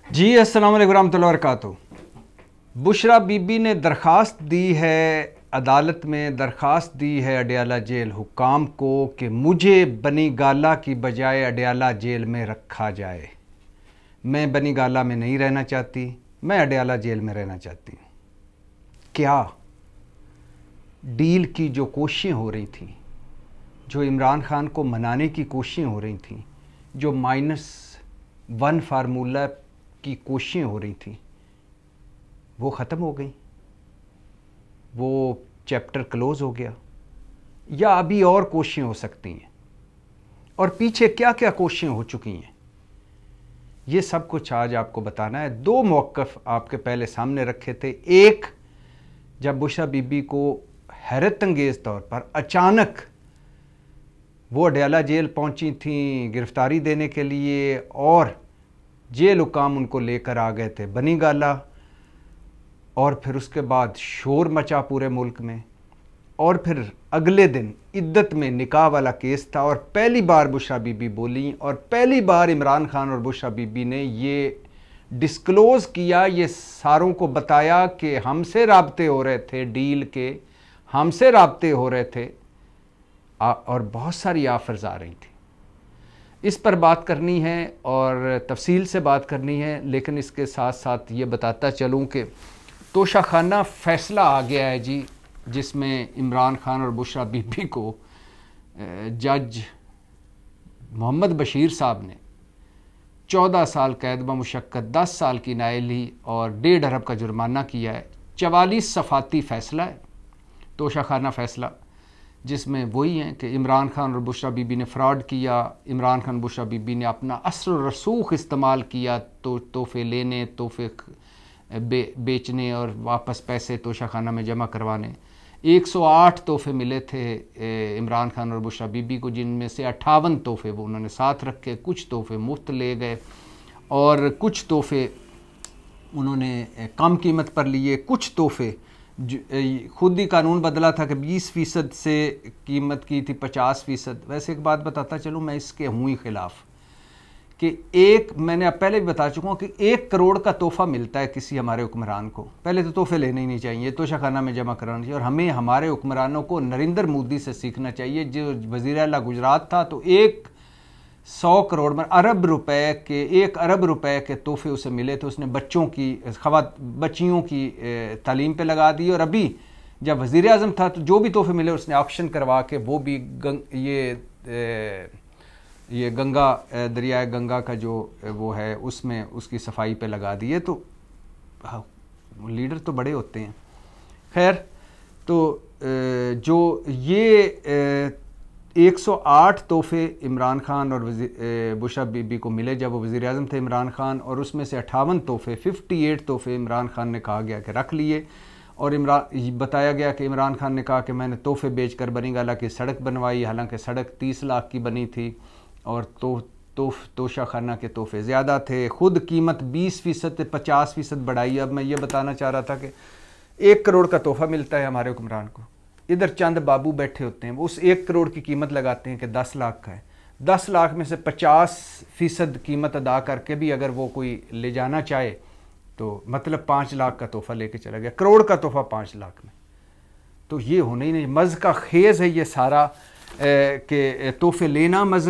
जी अस्सलाम वालेकुम रहमतुल्लाहि व बरकातुहू। बुशरा बीबी ने दरख्वास्त दी है, अदालत में दरख्वास्त दी है अडयाला जेल हुकाम को कि मुझे बनी गाला की बजाय अडयाला जेल में रखा जाए। मैं बनी गाला में नहीं रहना चाहती, मैं अडयाला जेल में रहना चाहती हूँ। क्या डील की जो कोशिशें हो रही थी, जो इमरान खान को मनाने की कोशिशें हो रही थी, जो -1 फार्मूला की कोशिशें हो रही थी, वो ख़त्म हो गई, वो चैप्टर क्लोज़ हो गया, या अभी और कोशिशें हो सकती हैं, और पीछे क्या क्या कोशिशें हो चुकी हैं, ये सब कुछ आज आपको बताना है। 2 मौक़िफ़ आपके पहले सामने रखे थे। एक, जब बुशरा बीबी को हैरत अंगेज़ तौर पर अचानक वो अडयाला जेल पहुंची थी गिरफ्तारी देने के लिए, और जेल हुकाम उनको लेकर आ गए थे बनी गाला, और फिर उसके बाद शोर मचा पूरे मुल्क में, और फिर अगले दिन इद्दत में निकाह वाला केस था, और पहली बार बुशरा बीबी बोली, और पहली बार इमरान खान और बुशरा बीबी ने ये डिस्क्लोज़ किया, ये सारों को बताया कि हमसे राब्ते हो रहे थे, डील के हमसे राब्ते हो रहे थे, और बहुत सारी ऑफ़र्स आ रही थी। इस पर बात करनी है और तफसील से बात करनी है, लेकिन इसके साथ साथ ये बताता चलूँ कि तोशाखाना फ़ैसला आ गया है जी, जिसमें इमरान खान और बुशरा बीबी को जज मोहम्मद बशीर साहब ने 14 साल कैद ब मुशक्कत, 10 साल की नाअहली और 1.5 अरब का जुर्माना किया है। 44 सफ़ाती फ़ैसला है तोशाखाना फ़ैसला, जिसमें वही हैं कि इमरान खान और बुशरा बीबी ने फ़्रॉड किया, इमरान खान बुशरा बीबी ने अपना असर रसूख इस्तेमाल किया तोहफ़े लेने, तोहफ़े बेचने और वापस पैसे तोशाखाना में जमा करवाने। 108 तोहफ़े मिले थे इमरान खान और बुशरा बीबी को, जिनमें से 58 तोहफ़े वो उन्होंने साथ रखे, कुछ तोहफ़े मुफ्त ले गए और कुछ तोहफ़े उन्होंने कम कीमत पर लिए। कुछ तोहफ़े खुद ही कानून बदला था कि 20% से कीमत की थी 50%। वैसे एक बात बताता चलूँ, मैं इसके हूँ ही ख़िलाफ़ कि मैंने अब पहले भी बता चुका हूँ कि 1 करोड़ का तोहफ़ा मिलता है किसी हमारे हुक्मरान को, पहले तो तोहफ़े लेने ही नहीं चाहिए, तोशाखाना में जमा कराना चाहिए। और हमें हमारे हुक्मरानों को नरेंद्र मोदी से सीखना चाहिए, जो वज़ीर आला गुजरात था तो 100 करोड़ में 1 अरब रुपए के तोहफ़े उसे मिले थे। उसने बच्चियों की तालीम पे लगा दी, और अभी जब वज़ीर आज़म था तो जो भी तोहफ़े मिले उसने ऑक्शन करवा के वो भी ये गंगा, दरियाए गंगा का जो वो है उसमें उसकी सफाई पे लगा दिए। तो लीडर तो बड़े होते हैं। खैर, तो जो ये 108 तोहफ़े इमरान खान और बुशरा बीबी को मिले जब वो वज़ीर आज़म थे इमरान खान, और उसमें से 58 तोहफ़े 58 तोहफ़े इमरान खान ने कहा गया कि रख लिए, और बताया गया कि इमरान खान ने कहा कि मैंने तोहफ़े बेचकर बनी गाला की सड़क बनवाई, हालांकि सड़क 30 लाख की बनी थी और तोशाखाना के तोहफ़े ज़्यादा थे। ख़ुद कीमत 20% से 50% बढ़ाई। अब मैं ये बताना चाह रहा था कि 1 करोड़ का तोहफ़ा मिलता है हमारे हुक्मरान को, इधर चंद बाबू बैठे होते हैं, वो उस 1 करोड़ की कीमत लगाते हैं कि 10 लाख का है। 10 लाख में से 50% कीमत अदा करके भी अगर वो कोई ले जाना चाहे तो मतलब 5 लाख का तोहफ़ा लेके चला गया, करोड़ का तोहफ़ा 5 लाख में। तो ये होना ही नहीं। मज़ का खेज़ है ये सारा कि तोहफ़े लेना मज़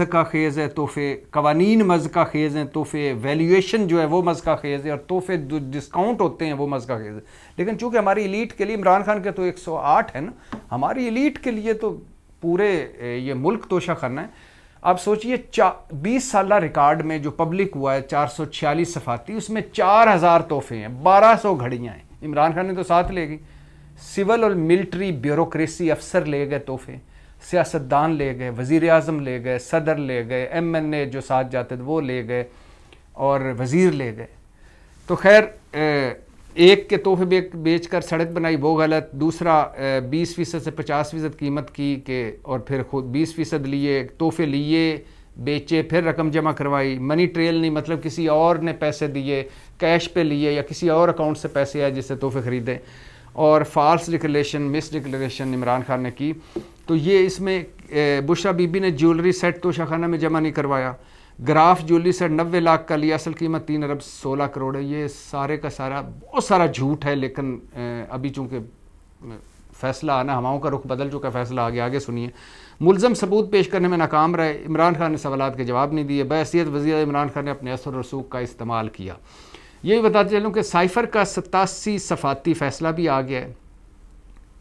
का खेज़ है, तोहफ़े कवानीन मज़ का खेज़ हैं, तोहफ़े वैल्यूएशन जो है वो मज़ का खेज़ है, और तोहफ़े डिस्काउंट होते हैं वो मज़ का खेज़ है। लेकिन चूँकि हमारी एलीट के लिए, इमरान खान के तो 108 है ना, हमारी एलीट के लिए तो पूरे ये मुल्क तोशाखाना है। आप सोचिए 20 साल रिकॉर्ड में जो पब्लिक हुआ है 446 सफ़ाती, उसमें 4000 तोहफ़े हैं, 1200 घड़ियाँ हैं। इमरान खान ने तो साथ ले गई, सिविल और मिलिट्री ब्यूरोक्रेसी अफसर ले गए तोहफ़े, सियासतदान ले गए, वज़ीर आज़म ले गए, सदर ले गए, MNA जो साथ जाते थे वो ले गए, और वज़ीर ले गए। तो खैर, एक के तोहफ़े बेच कर सड़क बनाई वो गलत, दूसरा 20% से 50% कीमत की के, और फिर खुद 20% लिए, तोहफ़े लिए, बेचे, फिर रकम जमा करवाई। मनी ट्रेल नहीं, मतलब किसी और ने पैसे दिए, कैश पे लिए या किसी और अकाउंट से पैसे आए जिससे तोहफ़े ख़रीदे, और false declaration, misdeclaration Imran Khan ने की। तो ये इसमें बुशरा बीबी ने ज्वेलरी सेट तोशाखाना में जमा नहीं करवाया, ग्राफ ज्वेलरी से 90 लाख का लिया, असल कीमत 3 अरब 16 करोड़ है। ये सारे का सारा बहुत सारा झूठ है, लेकिन अभी चूँकि फैसला आना, हवाओं का रुख बदल चुका, फैसला आगे सुनिए। मुलज़म सबूत पेश करने में नाकाम रहे, इमरान खान ने सवालात के जवाब नहीं दिए, बहैसियत वज़ीर इमरान खान ने अपने असर रसूख का इस्तेमाल किया। ये भी बताते चलूँ कि साइफ़र का 87 सफ़ाती फ़ैसला भी आ गया है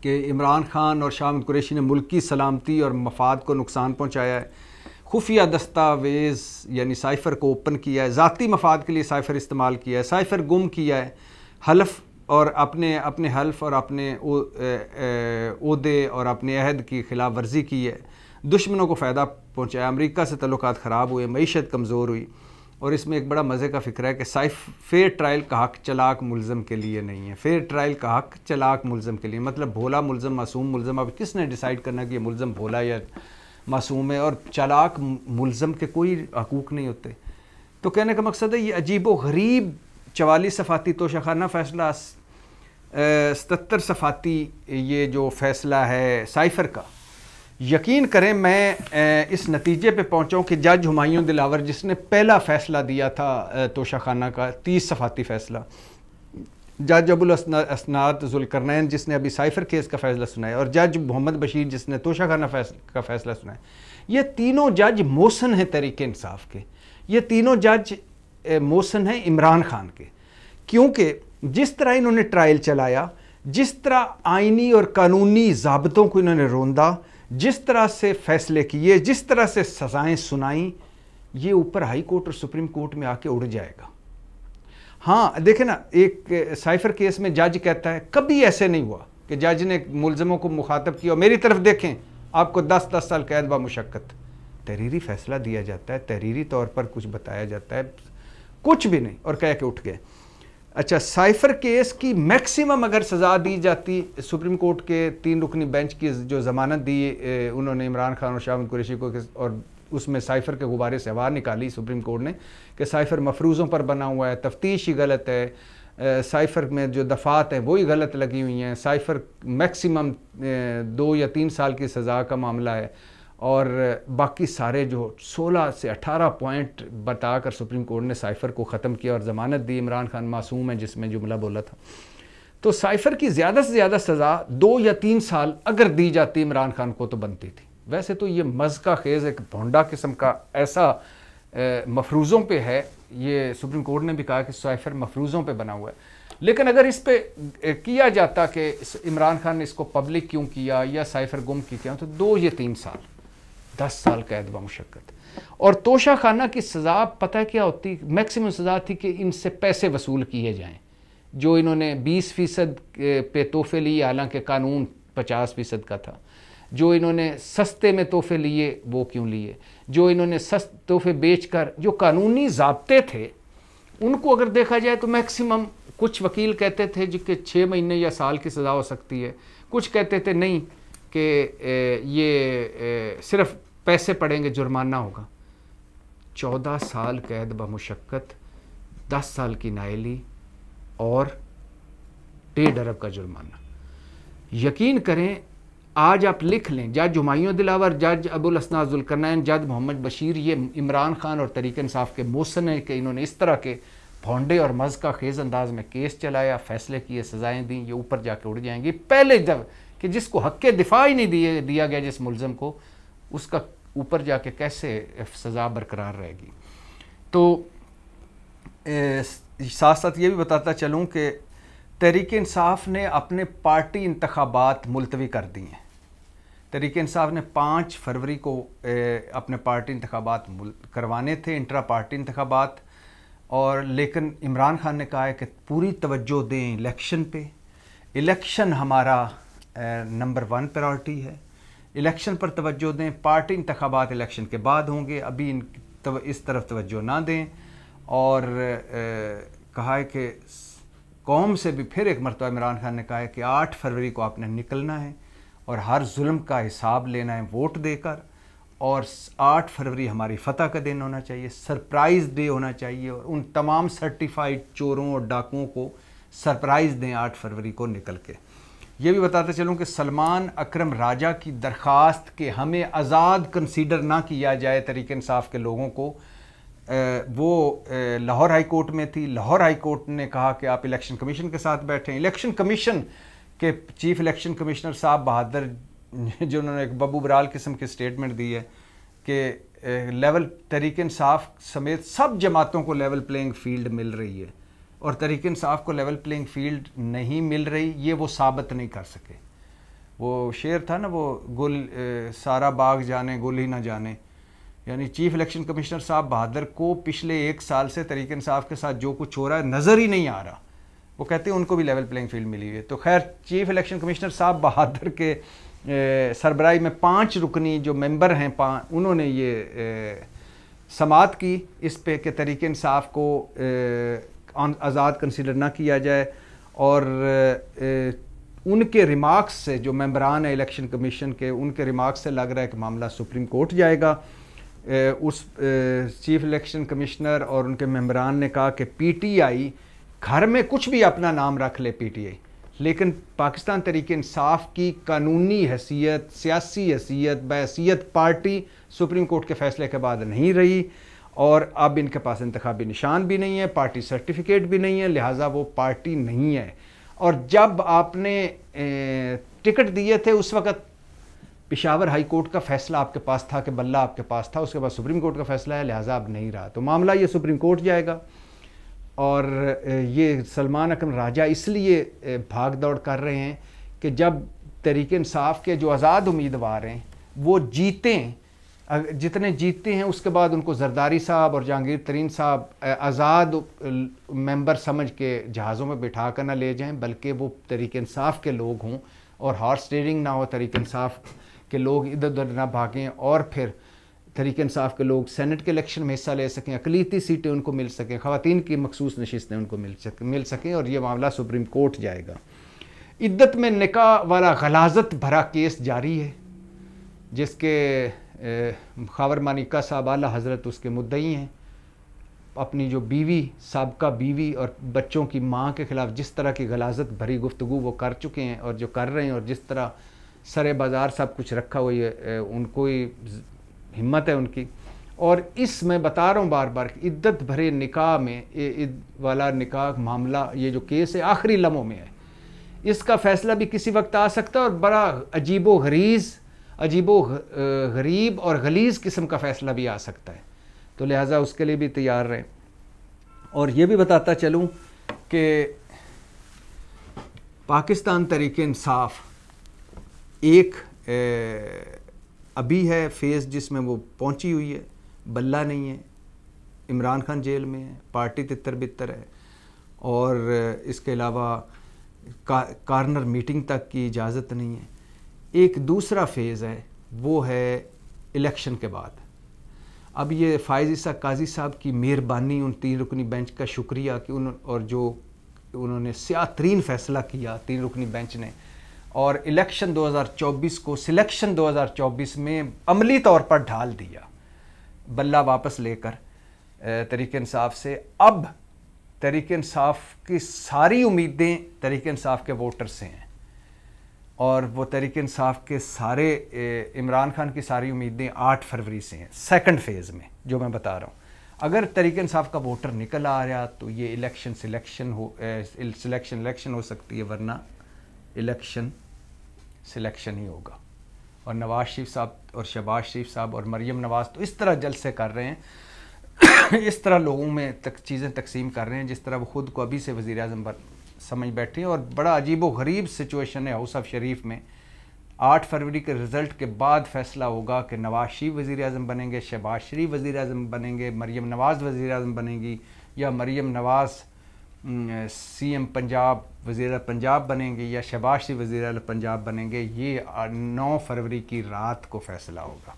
कि इमरान खान और शाह महमूद कुरैशी ने मुल्क की सलामती और मफाद को नुकसान पहुँचाया है। खुफिया दस्तावेज़ यानी साइफ़र को ओपन किया है, ज़ाती मफाद के लिए साइफ़र इस्तेमाल किया है, साइफ़र गुम किया है, हल्फ और अपने हल्फ और अपने ओहदे और अपने अहद की खिलाफ वर्जी की है, दुश्मनों को फ़ायदा पहुँचाया, अमेरिका से तल्लुकात ख़राब हुए, मईशत कमज़ोर हुई। और इसमें एक बड़ा मज़े का फ़िक्र है कि फेयर ट्रायल का हक़ चलाक मुलज़म के लिए नहीं है। फेयर ट्रायल का हक़ चलाक मुलज़म के लिए, मतलब भोला मुलज़म, मासूम मुलज़म, अब किसने डिसाइड करना कि ये मुलज़म भोला या मासूम है? और चलाक मुलज़म के कोई हकूक़ नहीं होते। तो कहने का मकसद है ये अजीब व गरीब 44 सफ़ाती तोशाखाना फ़ैसला, 77 सफ़ाती ये जो फ़ैसला है साइफ़र का, यकीन करें मैं इस नतीजे पे पहुंचा कि जज हुमायूं दिलावर जिसने पहला फ़ैसला दिया था तोशाखाना का 30 सफ़ाती फ़ैसला, जज अबुल असनाद ज़ुल्करनैन जिसने अभी साइफ़र केस का फ़ैसला सुनाया, और जज मोहम्मद बशीर जिसने तोशाखाना का फ़ैसला सुनाया, ये तीनों जज मोहसन हैं तहरीक इंसाफ के। ये तीनों जज मोहसन हैं इमरान खान के, क्योंकि जिस तरह इन्होंने ट्रायल चलाया, जिस तरह आइनी और कानूनी ज़ाब्तों को इन्होंने रोंदा, जिस तरह से फ़ैसले किए, जिस तरह से सज़ाएँ सुनाई, ये ऊपर हाई कोर्ट और सुप्रीम कोर्ट में आके उड़ जाएगा। हाँ देखें ना, एक साइफ़र केस में जज कहता है कभी ऐसे नहीं हुआ कि जज ने मुलज़मों को मुखातब किया, मेरी तरफ देखें आपको 10-10 साल कैद व मुशक्क़त। तहरीरी फ़ैसला दिया जाता है, तहरीरी तौर पर कुछ बताया जाता है, कुछ भी नहीं, और कह के उठ गए। अच्छा, साइफ़र केस की मैक्सिमम अगर सज़ा दी जाती, सुप्रीम कोर्ट के 3 रुकनी बेंच की जो ज़मानत दी उन्होंने इमरान खान और शाह महमूद कुरैशी को, और उसमें साइफ़र के गुब्बारे से हवा निकाली सुप्रीम कोर्ट ने कि साइफ़र मफरूज़ों पर बना हुआ है, तफ्तीश ही गलत है, साइफ़र में जो दफ़ात हैं वही गलत लगी हुई हैं, साइफ़र मैक्सिमम 2 या 3 साल की सज़ा का मामला है, और बाकी सारे जो 16 से 18 पॉइंट बताकर सुप्रीम कोर्ट ने साइफ़र को ख़त्म किया और ज़मानत दी। इमरान खान मासूम है जिसमें जुमला बोला था। तो साइफ़र की ज़्यादा से ज़्यादा सज़ा 2 या 3 साल अगर दी जाती इमरान खान को तो बनती थी। वैसे तो ये मज़का खेज़ एक भोंडा किस्म का ऐसा मफरूज़ों पे है, ये सुप्रीम कोर्ट ने भी कहा कि साइफ़र मफरूज़ों पे बना हुआ है, लेकिन अगर इस पे किया जाता कि इमरान खान ने इसको पब्लिक क्यों किया या साइफ़र गुम किया, तो 2 या 3 साल, 10 साल कैद व मुशक्क़त। और तोशाखाना की सज़ा पता है क्या होती? मैक्सिमम सज़ा थी कि इनसे पैसे वसूल किए जाएँ। जो इन्होंने 20% पे तोहफे लिए, हालांकि कानून 50% का था। जो इन्होंने सस्ते में तोहफे लिए वो क्यों लिए? जो इन्होंने सस्ते तोहफे बेचकर जो कानूनी ज़ाब्ते थे उनको अगर देखा जाए तो मैक्सिमम, कुछ वकील कहते थे जिसके 6 महीने या साल की सज़ा हो सकती है, कुछ कहते थे नहीं कि ये सिर्फ पैसे पड़ेंगे, जुर्माना होगा। 14 साल कैद ब मुशक्क़त, 10 साल की नाअहली और 1.5 अरब का जुर्माना। यकीन करें, आज आप लिख लें, जज हुमायूं दिलावर, जज अबुल असनाद ज़ुल्करनैन, जज मोहम्मद बशीर, ये इमरान खान और तहरीक इंसाफ के मोहसन हैं कि इन्होंने इस तरह के भोंडे और मज़का खेज़ अंदाज में केस चलाया, फ़ैसले किए, सज़ाएँ दी, ये ऊपर जाके उड़ जाएंगी। पहले जब कि जिसको हक़ दिफा ही नहीं दिया गया जिस मुलज़म को, उसका ऊपर जाके कैसे सज़ा बरकरार रहेगी। तो साथ साथ ये भी बताता चलूँ कि तहरीक इंसाफ ने अपने पार्टी इंतखाबात मुलतवी कर दिए हैं। तहरीक इंसाफ ने 5 फरवरी को अपने पार्टी इंतखाबात करवाने थे, इंट्रा पार्टी इंतखाबात, और लेकिन इमरान खान ने कहा है कि पूरी तवज्जो दें इलेक्शन पे, इलेक्शन हमारा नंबर 1 प्रायोरिटी है, इलेक्शन पर तवज्जो दें, पार्टी इंतखाबात इलेक्शन के बाद होंगे, अभी इस तरफ तवज्जो ना दें। और कहा है कि कौम से भी फिर एक मरतबा इमरान खान ने कहा है कि 8 फरवरी को आपने निकलना है और हर जुल्म का हिसाब लेना है वोट देकर, और 8 फरवरी हमारी फ़तह का दिन होना चाहिए, सरप्राइज़ डे होना चाहिए, और उन तमाम सर्टिफाइड चोरों और डाकुओं को सरप्राइज़ दें 8 फरवरी को निकल के। ये भी बताते चलूँ कि सलमान अकरम राजा की दरख्वास्त के हमें आज़ाद कंसीडर ना किया जाए तहरीक इंसाफ के लोगों को, वो लाहौर हाई कोर्ट में थी। लाहौर हाई कोर्ट ने कहा कि आप इलेक्शन कमीशन के साथ बैठें। इलेक्शन कमीशन के चीफ इलेक्शन कमिश्नर साहब बहादुर, जो उन्होंने एक बब्बू बराल किस्म की स्टेटमेंट दी है कि लेवल तहरीक इंसाफ समेत सब जमातों को लेवल प्लेइंग फील्ड मिल रही है, और तहरीक इंसाफ को लेवल प्लेइंग फील्ड नहीं मिल रही, ये वो साबित नहीं कर सके। वो शेर था ना, वो गुल सारा बाग जाने गुल ही ना जाने, यानी चीफ इलेक्शन कमिश्नर साहब बहादुर को पिछले 1 साल से तहरीक इंसाफ के साथ जो कुछ हो रहा है नज़र ही नहीं आ रहा। वो कहते हैं उनको भी लेवल प्लेइंग फील्ड मिली है। तो खैर, चीफ इलेक्शन कमिश्नर साहब बहादुर के सरबराही में 5 रुकनी जो मेंबर हैं, उन्होंने ये समाअत की इस पे कि तहरीक इंसाफ को आज़ाद कंसिडर ना किया जाए। और उनके रिमार्क्स से, जो मेंबरान है इलेक्शन कमीशन के, उनके रिमार्क्स से लग रहा है कि मामला सुप्रीम कोर्ट जाएगा। उस चीफ इलेक्शन कमिश्नर और उनके मेंबरान ने कहा कि पीटीआई घर में कुछ भी अपना नाम रख ले पीटीआई, लेकिन पाकिस्तान तहरीक इंसाफ की कानूनी हैसियत, सियासी हैसियत, बहैसियत पार्टी सुप्रीम कोर्ट के फैसले के बाद नहीं रही, और अब इनके पास इंतखाबी निशान भी नहीं है, पार्टी सर्टिफिकेट भी नहीं है, लिहाजा वो पार्टी नहीं है। और जब आपने टिकट दिए थे उस वक़्त पेशावर हाई कोर्ट का फैसला आपके पास था कि बल्ला आपके पास था, उसके बाद सुप्रीम कोर्ट का फैसला है, लिहाजा अब नहीं रहा। तो मामला ये सुप्रीम कोर्ट जाएगा। और ये सलमान अकरम राजा इसलिए भाग दौड़ कर रहे हैं कि जब तहरीक इंसाफ के जो आज़ाद उम्मीदवार हैं वो जीतें, जितने जीतते हैं उसके बाद उनको जरदारी साहब और जहांगीर तरीन साहब आज़ाद मेंबर समझ के जहाज़ों में बिठा कर ना ले जाएं, बल्कि वो तहरीक इंसाफ के लोग हों और हॉर्स ट्रेडिंग ना हो, तहरीक इंसाफ के लोग इधर उधर ना भागें, और फिर तहरीक इंसाफ के लोग सेनेट के इलेक्शन में हिस्सा ले सकें, अक़लीती सीटें उनको मिल सकें, ख़वातीन की मखसूस नशिस्तें उनको मिल सकें, और ये मामला सुप्रीम कोर्ट जाएगा। इद्दत में निकाह वाला गलाजत भरा केस जारी है, जिसके खावर मानिका साहब आला हज़रत उसके मुद्दई हैं। अपनी जो बीवी, साबका बीवी और बच्चों की माँ के ख़िलाफ़ जिस तरह की गलाजत भरी गुफ्तगू वो कर चुके हैं और जो कर रहे हैं, और जिस तरह सरे बाज़ार सब कुछ रखा हुआ है, उनको ही हिम्मत है उनकी। और इस मैं बता रहा हूँ बार बार कि इद्दत भरे निकाह में वाला निकाह मामला, ये जो केस है आखिरी लम्हों में है, इसका फ़ैसला भी किसी वक्त आ सकता है, और बड़ा अजीबो गरीब और गलीज़ किस्म का फ़ैसला भी आ सकता है। तो लिहाजा उसके लिए भी तैयार रहें। और ये भी बताता चलूँ कि पाकिस्तान तहरीक इंसाफ एक अभी है फेज़ जिसमें वो पहुंची हुई है, बल्ला नहीं है, इमरान खान जेल में है, पार्टी तितर बितर है, और इसके अलावा कार्नर मीटिंग तक की इजाज़त नहीं है। एक दूसरा फेज़ है, वो है इलेक्शन के बाद। अब ये फ़ाइज़ ईसा काजी साहब की मेहरबानी, उन 3 रुकनी बेंच का शुक्रिया कि उन्होंने स्यातरीन फ़ैसला किया 3 रुकनी बेंच ने, और इलेक्शन 2024 को सिलेक्शन 2024 में अमली तौर पर ढाल दिया, बल्ला वापस लेकर तहरीक इंसाफ से। अब तहरीक इंसाफ की सारी उम्मीदें तहरीक इंसाफ के वोटर से हैं, और वो तहरीक इंसाफ के सारे इमरान खान की सारी उम्मीदें 8 फरवरी से हैं, सेकंड फेज़ में जो मैं बता रहा हूँ। अगर तहरीक इंसाफ का वोटर निकल आ रहा तो ये सिलेक्शन हो सकती है, वरना इलेक्शन सिलेक्शन ही होगा। और नवाज़ शरीफ साहब और शहबाज शरीफ साहब और मरीम नवाज़ तो इस तरह जलसे कर रहे हैं इस तरह लोगों में चीज़ें तकसीम कर रहे हैं जिस तरह वो ख़ुद को अभी से वज़ीर आज़म समझ बैठे हैं। और बड़ा अजीब व गरीब सिचुएशन है हाउस ऑफ शरीफ में। 8 फरवरी के रिज़ल्ट के बाद फ़ैसला होगा कि नवाज़ शरीफ वज़ीर आज़म बनेंगे, शहबाज शरीफ वज़ीर आज़म बनेंगे, मरीम नवाज़ वज़ीर आज़म बनेंगी, या मरीम नवाज़ CM पंजाब वज़ीर पंजाब बनेंगे, या शहबाज शरीफ वज़ीर पंजाब बनेंगे। ये 9 फरवरी की रात को फ़ैसला होगा।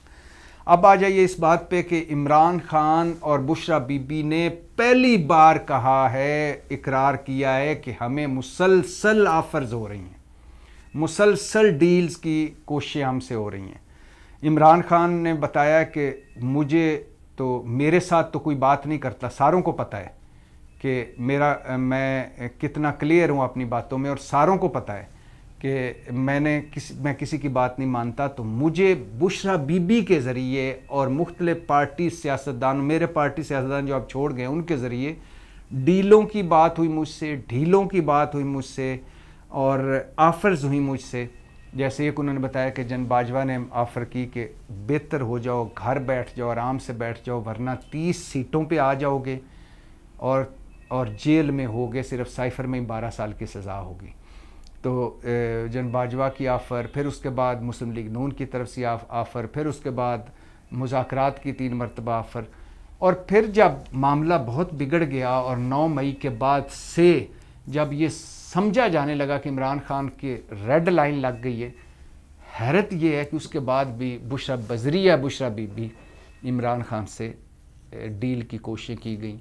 अब आ जाइए इस बात पे कि इमरान खान और बुशरा बीबी ने पहली बार कहा है, इकरार किया है कि हमें मुसलसल ऑफ़र्स हो रही हैं, मुसलसल डील्स की कोशिशें हमसे हो रही हैं। इमरान खान ने बताया कि मेरे साथ तो कोई बात नहीं करता, सारों को पता है कि मैं कितना क्लियर हूँ अपनी बातों में, और सारों को पता है कि मैं किसी की बात नहीं मानता, तो मुझे बुशरा बीबी के ज़रिए और मुख्तलिफ पार्टी सियासतदान, मेरे पार्टी सियासतदान जो आप छोड़ गए, उनके ज़रिए डीलों की बात हुई मुझसे, ढीलों की बात हुई मुझसे और आफ़र्स हुई मुझसे। जैसे एक उन्होंने बताया कि जन बाजवा ने ऑफ़र की कि बेहतर हो जाओ, घर बैठ जाओ, आराम से बैठ जाओ, वरना 30 सीटों पे आ जाओगे और जेल में होगे, सिर्फ साइफ़र में ही 12 साल की सज़ा होगी। तो जन बाजवा की ऑफ़र, फिर उसके बाद मुस्लिम लीग नून की तरफ से ऑफ़र, फिर उसके बाद मुज़ाकरात की 3 मरतबा ऑफ़र, और फिर जब मामला बहुत बिगड़ गया और 9 मई के बाद से जब ये समझा जाने लगा कि इमरान खान की रेड लाइन लग गई है, हैरत ये है कि उसके बाद भी बुशरा बजरिया बुशरा बीबी इमरान खान से डील की कोशिश की गई,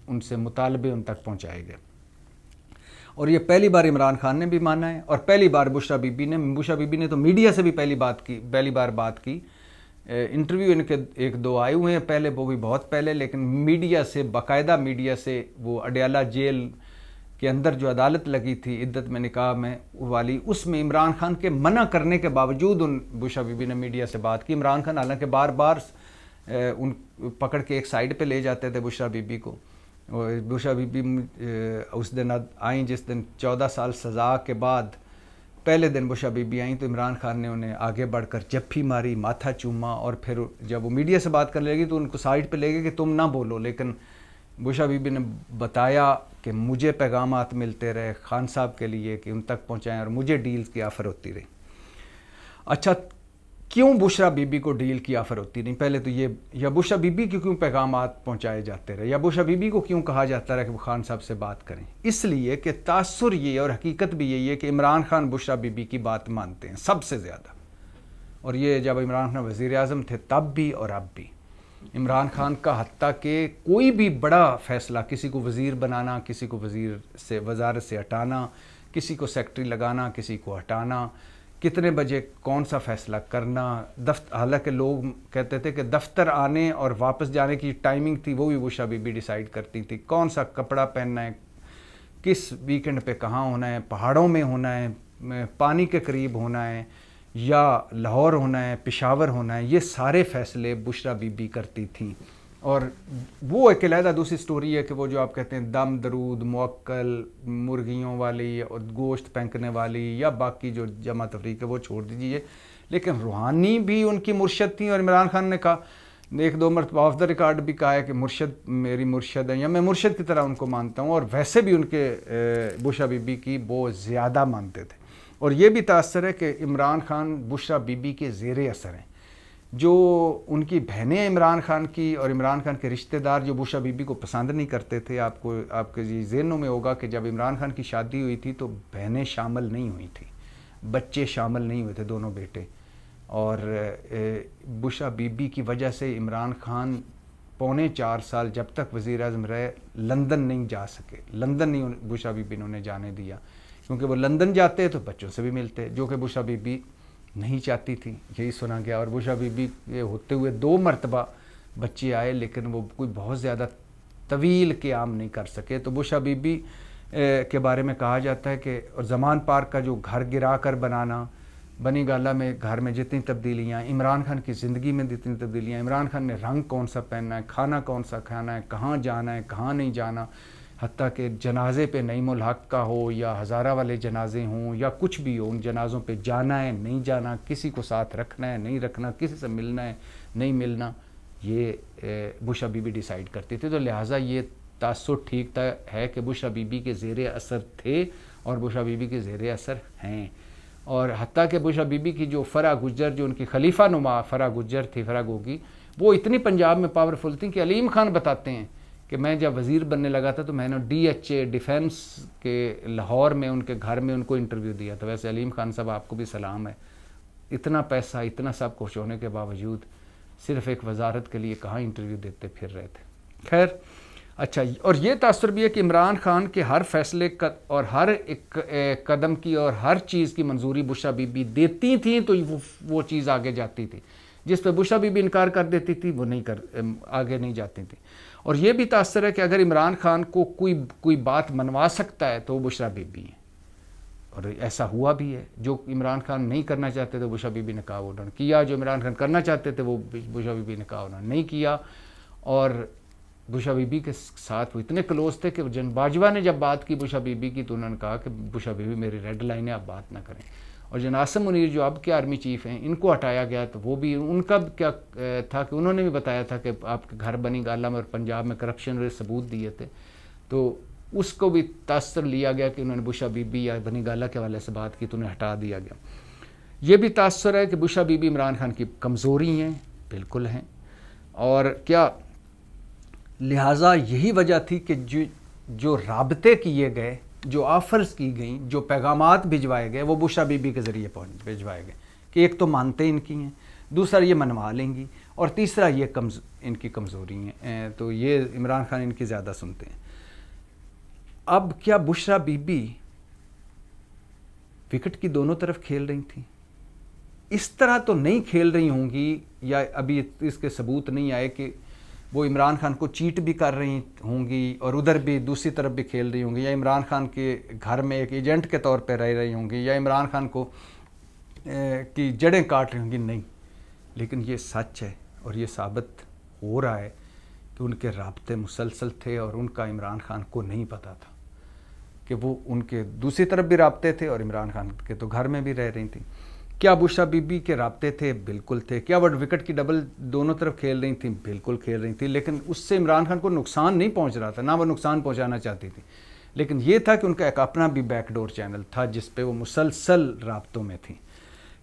उनसे मुतालबे उन तक पहुंचाए गए। और ये पहली बार इमरान खान ने भी माना है और पहली बार बुशरा बीबी ने तो मीडिया से भी पहली बार बात की। इंटरव्यू इनके 1-2 आए हुए हैं पहले, वो भी बहुत पहले, लेकिन मीडिया से, बाकायदा मीडिया से, वो अडयाला जेल के अंदर जो अदालत लगी थी इद्दत में निकाह में वाली, उसमें इमरान खान के मना करने के बावजूद उन बुशरा बीबी ने मीडिया से बात की। इमरान खान हालांकि बार बार उन पकड़ के एक साइड पे ले जाते थे बुशरा बीबी को। और बुशरा बीबी उस दिन आई जिस दिन 14 साल सज़ा के बाद पहले दिन बुशरा बीबी आई, तो इमरान खान ने उन्हें आगे बढ़कर जप्फी मारी, माथा चूमा, और फिर जब वो मीडिया से बात करने लगी तो उनको साइड पे ले गए कि तुम ना बोलो। लेकिन बुशरा बीबी ने बताया कि मुझे पैगामात मिलते रहे खान साहब के लिए कि उन तक पहुँचाएँ, और मुझे डील की ऑफ़र होती रही। अच्छा, क्यों बुशरा बीबी को डील की ऑफ़र होती नहीं? पहले तो ये, या बुशरा बीबी को क्यों पैगामात पहुँचाए जाते रहे, या बुशरा बीबी को क्यों कहा जाता रहा कि वो खान साहब से बात करें? इसलिए कि तासुर ये और हकीकत भी यही है कि इमरान खान बुशरा बीबी की बात मानते हैं सबसे ज़्यादा। और ये जब इमरान खान वज़ीर आज़म थे तब भी और अब भी इमरान खान का हत्ता कि कोई भी बड़ा फ़ैसला, किसी को वज़ीर बनाना, किसी को वज़ारत से हटाना, किसी को सेक्रेटरी लगाना, किसी को हटाना, कितने बजे कौन सा फ़ैसला करना, हालांकि लोग कहते थे कि दफ्तर आने और वापस जाने की टाइमिंग थी वो भी बुशरा बीबी डिसाइड करती थी। कौन सा कपड़ा पहनना है, किस वीकेंड पे कहाँ होना है, पहाड़ों में होना है, पानी के करीब होना है, या लाहौर होना है, पेशावर होना है, ये सारे फ़ैसले बुशरा बीबी करती थी। और वो एक अलहदा दूसरी स्टोरी है कि वो जो आप कहते हैं दम दरूद, मुअक्कल, मुर्गियों वाली और गोश्त फेंकने वाली या बाकी जो जमा तफरीक है वो छोड़ दीजिए, लेकिन रूहानी भी उनकी मुर्शद थी। और इमरान खान ने कहा, 1-2 मरतबा ऑफ द रिकॉर्ड भी कहा है कि मुर्शद मेरी मुर्शद है, या मैं मुर्शद की तरह उनको मानता हूँ। और वैसे भी उनके बुशरा बीबी की बहुत ज़्यादा मानते थे। और ये भी तासर है कि इमरान खान बुशरा बीबी के ज़ेरे असर हैं। जो उनकी बहनें इमरान खान की और इमरान खान के रिश्तेदार जो बुशरा बीबी को पसंद नहीं करते थे, आपके ज़हनों में होगा कि जब इमरान खान की शादी हुई थी तो बहनें शामिल नहीं हुई थी, बच्चे शामिल नहीं हुए थे, दोनों बेटे। और बुशरा बीबी की वजह से इमरान खान 3.25 साल जब तक वज़ीर आज़म रहे लंदन नहीं जा सके। लंदन नहीं बुशरा बीबी ने उन्हें जाने दिया, क्योंकि वो लंदन जाते तो बच्चों से भी मिलते, जो कि बुशरा बीबी नहीं चाहती थी, यही सुना गया। और बुशरा बीबी के होते हुए 2 मरतबा बच्चे आए, लेकिन वो कोई बहुत ज़्यादा तवील क़याम नहीं कर सके। तो बुशरा बीबी के बारे में कहा जाता है कि और ज़मान पार्क का जो घर गिरा कर बनाना, बनी गाला में घर में जितनी तब्दीलियाँ, इमरान खान की ज़िंदगी में जितनी तब्दीलियाँ, इमरान खान ने रंग कौन सा पहनना है, खाना कौन सा खाना है, कहाँ जाना है, कहाँ नहीं जाना, हत्ता कि जनाजे पे नईमुल हक का हो या हज़ारा वाले जनाजे हों या कुछ भी हो, उन जनाज़ों पे जाना है नहीं जाना, किसी को साथ रखना है नहीं रखना, किसी से मिलना है नहीं मिलना, ये बुशरा बीबी डिसाइड करती थी। तो लिहाजा ये तासुर ठीक है कि बुशरा बीबी के ज़ेरे असर थे और बुशरा बीबी के ज़ेरे असर हैं। और हत्ता कि बुशरा बीबी की जो फ़रा गुज्जर, जो उनकी खलीफा नुमा फ़रा गुज्जर थी, फ़रा गोगी, वो इतनी पंजाब में पावरफुल थी कि अलीम खान बताते हैं कि मैं जब वज़ीर बनने लगा था तो मैंने DHA डिफेंस के लाहौर में उनके घर में उनको इंटरव्यू दिया था। वैसे अलीम खान साहब आपको भी सलाम है, इतना पैसा इतना सब कुछ होने के बावजूद सिर्फ़ एक वजारत के लिए कहाँ इंटरव्यू देते फिर रहे थे। खैर, अच्छा, और ये तासुर भी है कि इमरान खान के हर फैसले और हर एक कदम की और हर चीज़ की मंजूरी बुशरा बीबी देती थी, तो वो चीज़ आगे जाती थी। जिस पर बुशरा बीबी इनकार कर देती थी वो आगे नहीं जाती थी। और ये भी तासर है कि अगर इमरान खान को कोई बात मनवा सकता है तो वो बुशरा बीबी है। और ऐसा हुआ भी है। जो इमरान खान नहीं करना चाहते थे बुशरा बीबी ने कहा वो उन्होंने किया, जो इमरान खान करना चाहते थे वो बुशरा बीबी ने कहा उन्होंने नहीं किया। और बुशरा बीबी के साथ वो इतने क्लोज थे कि जन बाजवा ने जब बात की बुशरा बीबी की तो उन्होंने कहा कि बुशरा बीबी मेरी रेड लाइन है, आप बात ना करें। और जन आसिम मुनीर जो अब के आर्मी चीफ हैं, इनको हटाया गया, तो वो भी उनका क्या था कि उन्होंने भी बताया था कि आपके घर बनी गाला में और पंजाब में करप्शन के सबूत दिए थे, तो उसको भी तासर लिया गया कि उन्होंने बुशरा बीबी या बनी गाला के हवाले से बात की तो उन्हें हटा दिया गया। ये भी तासर है कि बुशरा बीबी इमरान खान की कमज़ोरी हैं, बिल्कुल हैं। और क्या लिहाजा यही वजह थी कि जो राबते किए गए, जो ऑफ़र्स की गई, जो पैगामात भिजवाए गए, वो बुशरा बीबी के ज़रिए भिजवाए गए कि एक तो मानते इनकी हैं, दूसरा ये मनवा लेंगी, और तीसरा ये इनकी कमज़ोरी हैं, तो ये इमरान खान इनकी ज़्यादा सुनते हैं। अब क्या बुशरा बीबी विकेट की दोनों तरफ खेल रही थी? इस तरह तो नहीं खेल रही होंगी, या अभी इसके सबूत नहीं आए कि वो इमरान खान को चीट भी कर रही होंगी और उधर भी दूसरी तरफ भी खेल रही होंगी, या इमरान खान के घर में एक एजेंट के तौर पर रह रही होंगी, या इमरान खान को की जड़ें काट रही होंगी। नहीं, लेकिन ये सच है और ये साबित हो रहा है कि उनके राब्ते मुसलसल थे और उनका इमरान खान को नहीं पता था कि वो उनके दूसरी तरफ भी राब्ते थे और इमरान खान के तो घर में भी रह रही थी। क्या बुशरा बीबी के राब्ते थे? बिल्कुल थे। क्या वो विकेट की डबल दोनों तरफ खेल रही थी? बिल्कुल खेल रही थी, लेकिन उससे इमरान खान को नुकसान नहीं पहुंच रहा था, ना वो नुकसान पहुंचाना चाहती थी। लेकिन ये था कि उनका एक अपना भी बैकडोर चैनल था जिस पे वो मुसलसल राब्तों में थी।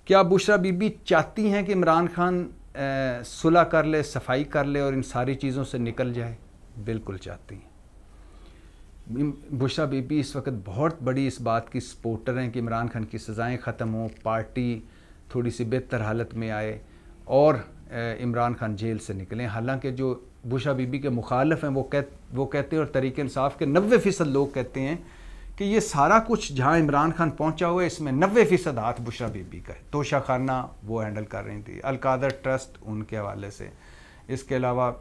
क्या बुशरा बीबी चाहती हैं कि इमरान खान सुलह कर ले, सफाई कर ले और इन सारी चीज़ों से निकल जाए? बिल्कुल चाहती हैं। बुशरा बीबी इस वक्त बहुत बड़ी इस बात की सपोर्टर हैं कि इमरान खान की सज़ाएं ख़त्म हों, पार्टी थोड़ी सी बेहतर हालत में आए और इमरान खान जेल से निकलें। हालांकि जो बुशरा बीबी के मुखालिफ हैं वो कहते हैं, और तहरीक इंसाफ के 90% लोग कहते हैं कि ये सारा कुछ जहाँ इमरान खान पहुँचा हुआ है इसमें 90% हाथ बुशरा बीबी का है। तोशा खाना वो हैंडल कर रही थी, अलकादर ट्रस्ट उनके हवाले से, इसके अलावा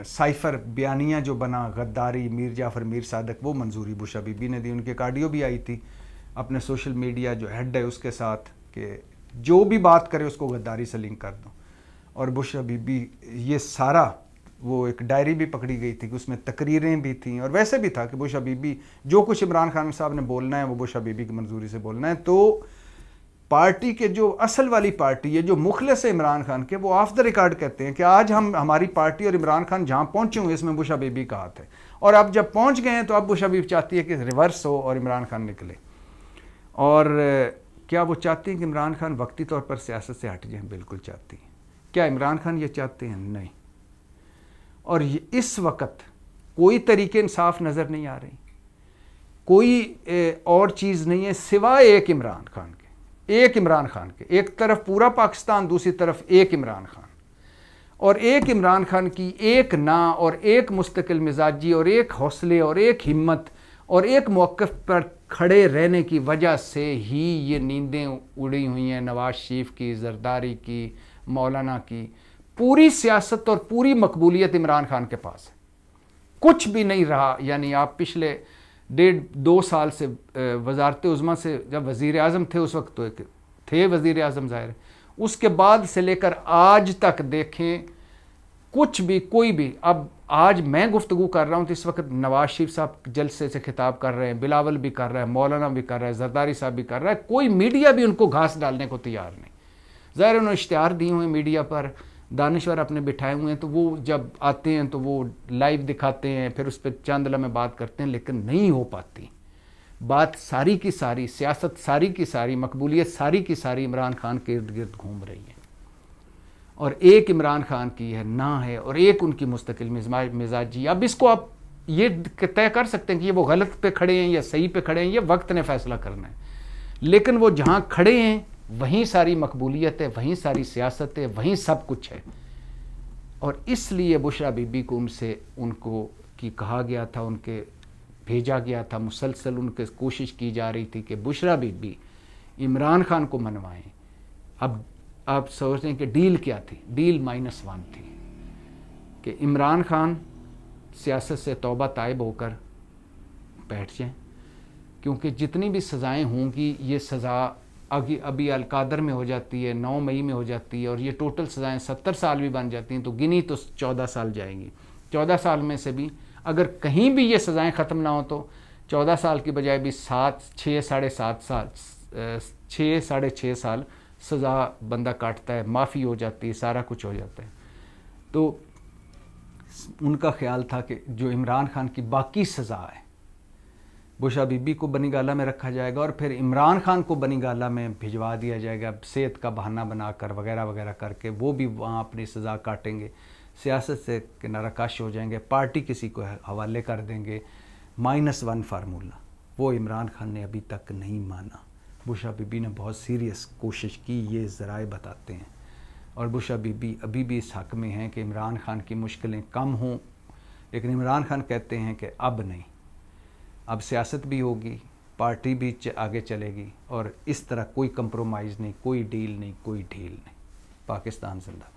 साइफ़र बयानिया जो बना गद्दारी, मीर जाफ़र मीर सादक, वो मंजूरी बुशरा बीबी ने दी। उनकी एक ऑडियो भी आई थी अपने सोशल मीडिया जो हेड है उसके साथ कि जो भी बात करे उसको गद्दारी से लिंक कर दो। और बुशरा बीबी ये सारा, वो एक डायरी भी पकड़ी गई थी कि उसमें तकरीरें भी थीं, और वैसे भी था कि बुशरा बीबी जो कुछ इमरान खान साहब ने बोलना है वो बुशरा बीबी की मंजूरी से बोलना है। तो पार्टी के जो असल वाली पार्टी है, जो मुखलिस है इमरान खान के, वो ऑफ द रिकॉर्ड कहते हैं कि आज हमारी पार्टी और इमरान खान जहाँ पहुँचे हुए इसमें बुशरा बीबी का हाथ है, और अब जब पहुँच गए हैं तो अब बुशरा बीबी चाहती है कि रिवर्स हो और इमरान खान निकले। और क्या वो चाहती हैं कि इमरान खान वक्ती तौर पर सियासत से हट जाएं? बिल्कुल चाहती हैं। क्या इमरान खान ये चाहते हैं? नहीं। और इस वक्त कोई तरीके इंसाफ नज़र नहीं आ रही, कोई और चीज़ नहीं है सिवाय एक इमरान खान के, एक इमरान खान के। एक तरफ पूरा पाकिस्तान, दूसरी तरफ एक इमरान खान, और एक इमरान खान की एक ना और एक मुस्तकिल मिजाजी और एक हौसले और एक हिम्मत और एक मौक़िफ़ पर खड़े रहने की वजह से ही ये नींदें उड़ी हुई हैं नवाज शरीफ की, जरदारी की, मौलाना की। पूरी सियासत और पूरी मकबूलियत इमरान खान के पास है, कुछ भी नहीं रहा। यानी आप पिछले 1.5-2 साल से वजारत उज़्मा से जब वज़ीर आज़म थे उस वक्त तो थे वज़ीर आज़म ज़ाहिर है, उसके बाद से लेकर आज तक देखें कुछ भी, कोई भी। अब आज मैं गुफ्तगू कर रहा हूँ तो इस वक्त नवाज शरीफ साहब जलसे से खिताब कर रहे हैं, बिलावल भी कर रहा है, मौलाना भी कर रहा है, जरदारी साहब भी कर रहा है, कोई मीडिया भी उनको घास डालने को तैयार नहीं। ज़ाहिर उन्होंने इश्तिहार दिए हुए मीडिया पर, दानिश्वर अपने बिठाए हुए हैं, तो वो जब आते हैं तो वो लाइव दिखाते हैं, फिर उस पर चंद लम्हे बात करते हैं, लेकिन नहीं हो पाती बात। सारी की सारी सियासत, सारी की सारी मकबूलियत, सारी की सारी इमरान खान के इर्द गिर्द घूम रही है, और एक इमरान खान की है ना है, और एक उनकी मुस्तकिल मिजाजी। अब इसको आप ये तय कर सकते हैं कि ये वो गलत पे खड़े हैं या सही पे खड़े हैं, ये वक्त ने फैसला करना है। लेकिन वो जहाँ खड़े हैं वहीं सारी मकबूलियत है, वहीं सारी सियासत है, वहीं सब कुछ है। और इसलिए बुशरा बीबी को उनको कहा गया था, उनके भेजा गया था, मुसलसल उनके कोशिश की जा रही थी कि बुशरा बीबी इमरान खान को मनवाएं। अब आप सोचते हैं कि डील क्या थी? डील -1 थी कि इमरान खान सियासत से तौबा ताइब होकर बैठ जाएं, क्योंकि जितनी भी सज़ाएँ होंगी ये सज़ा अभी अलकादर में हो जाती है, 9 मई में हो जाती है, और ये टोटल सज़ाएँ 70 साल भी बन जाती हैं तो गिनी तो 14 साल जाएंगी। 14 साल में से भी अगर कहीं भी ये सज़ाएँ ख़त्म ना हो तो 14 साल की बजाय भी 6 साढ़े 6 साल सज़ा बंदा काटता है, माफ़ी हो जाती है, सारा कुछ हो जाता है। तो उनका ख्याल था कि जो इमरान खान की बाकी सज़ा है, बुशरा बीबी को बनीगाला में रखा जाएगा और फिर इमरान खान को बनीगाला में भिजवा दिया जाएगा, सेहत का बहाना बनाकर वगैरह वगैरह करके वो भी वहाँ अपनी सज़ा काटेंगे, सियासत से किनारा कश हो जाएंगे, पार्टी किसी को हवाले कर देंगे। -1 फार्मूला वो इमरान खान ने अभी तक नहीं माना। बुशरा बीबी ने बहुत सीरियस कोशिश की, ये ज़राए बताते हैं, और बुशरा बीबी अभी भी इस हक़ में हैं कि इमरान खान की मुश्किलें कम हों, लेकिन इमरान खान कहते हैं कि अब नहीं, अब सियासत भी होगी, पार्टी भी आगे चलेगी और इस तरह कोई कंप्रोमाइज़ नहीं, कोई डील नहीं, कोई ढील नहीं। पाकिस्तान जिंदाबाद।